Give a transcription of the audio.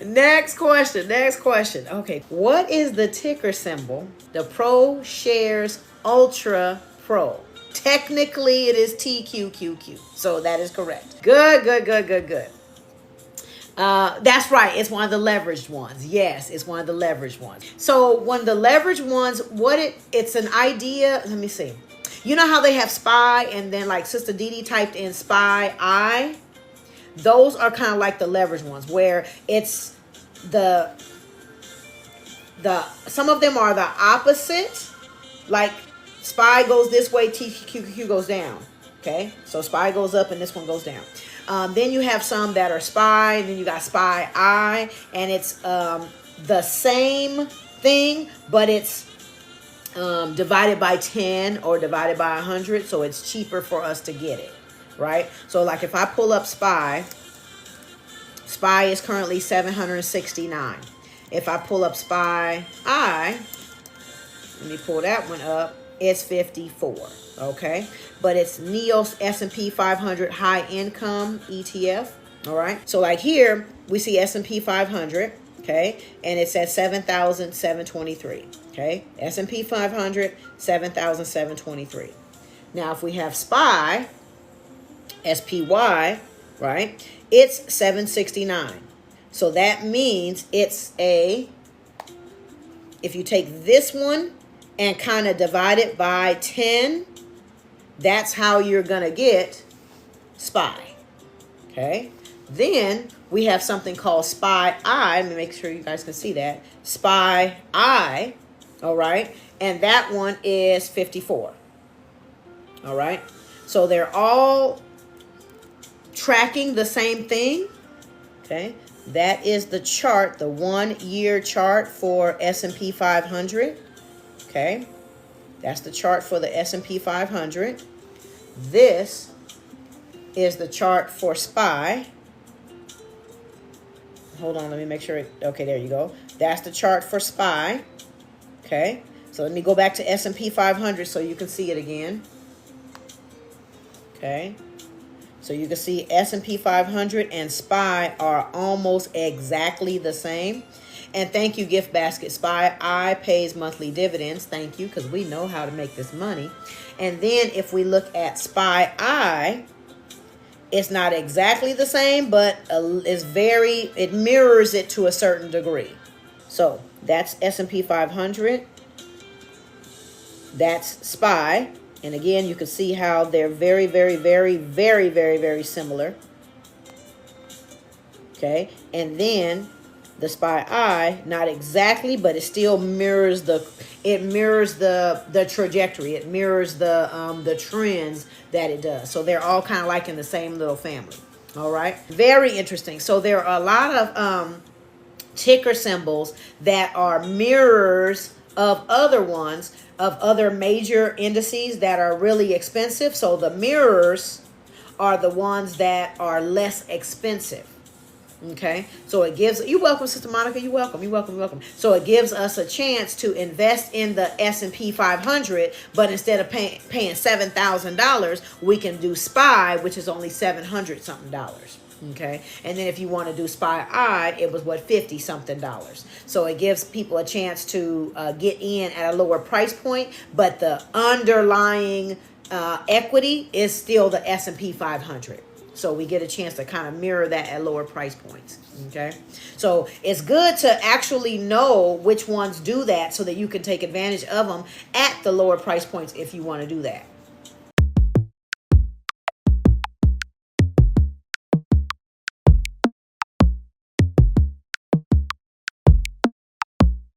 Next question. Next question. Okay. What is the ticker symbol? The Pro Shares Ultra Pro. Technically, it is TQQQ. So that is correct. Good, good, good, good, good. That's right. It's one of the leveraged ones. Yes, it's one of the leveraged ones. So one of the leveraged ones, it's an idea. Let me see. You know how they have SPY and then like Sister Dee typed in SPY I? Those are kind of like the leveraged ones where it's some of them are the opposite. Like SPY goes this way, TQQQ goes down. Okay, so SPY goes up and this one goes down. Then you have some that are SPY, and then you got SPY I, and it's the same thing, but it's divided by 10 or divided by 100, so it's cheaper for us to get it, right? So like if I pull up SPY is currently 769. If I pull up SPY I, let me pull that one up, it's 54, okay? But it's NEOS S&P 500 High Income ETF, all right? So like here, we see S&P 500, okay? And it's at 7,723, okay? S&P 500, 7,723. Now, if we have SPY, SPY, right? It's 769. So that means it's if you take this one and kind of divide it by 10, that's how you're going to get SPY. Okay. Then we have something called SPY I. Let me make sure you guys can see that. SPY I. All right. And that one is 54. All right. So they're all tracking the same thing. Okay. That is the chart, the 1 year chart for S&P 500. Okay. That's the chart for the S&P 500. This is the chart for SPY. Hold on, let me make sure. Okay, there you go. That's the chart for SPY. Okay. So let me go back to S&P 500 so you can see it again. Okay. So you can see S&P 500 and SPY are almost exactly the same. And thank you, Gift Basket. SPY I pays monthly dividends. Thank you, because we know how to make this money. And then if we look at SPY I, it's not exactly the same, but it mirrors it to a certain degree. So that's S&P 500. That's SPY. And again, you can see how they're very, very, very, very, very, very similar. Okay. And then the SPY I, not exactly, but it still mirrors the trajectory. It mirrors the trends that it does. So they're all kind of like in the same little family. All right. Very interesting. So there are a lot of ticker symbols that are mirrors of other ones, of other major indices that are really expensive. So the mirrors are the ones that are less expensive. Okay, so it gives, you're welcome, Sister Monica, you're welcome, you're welcome, you're welcome. So it gives us a chance to invest in the S&P 500, but instead of paying $7,000, we can do SPY, which is only $700 something. Okay, and then if you want to do SPY I, it was what, $50 something. So it gives people a chance to get in at a lower price point, but the underlying equity is still the S&P 500. So we get a chance to kind of mirror that at lower price points. Okay. So it's good to actually know which ones do that so that you can take advantage of them at the lower price points if you want to do that.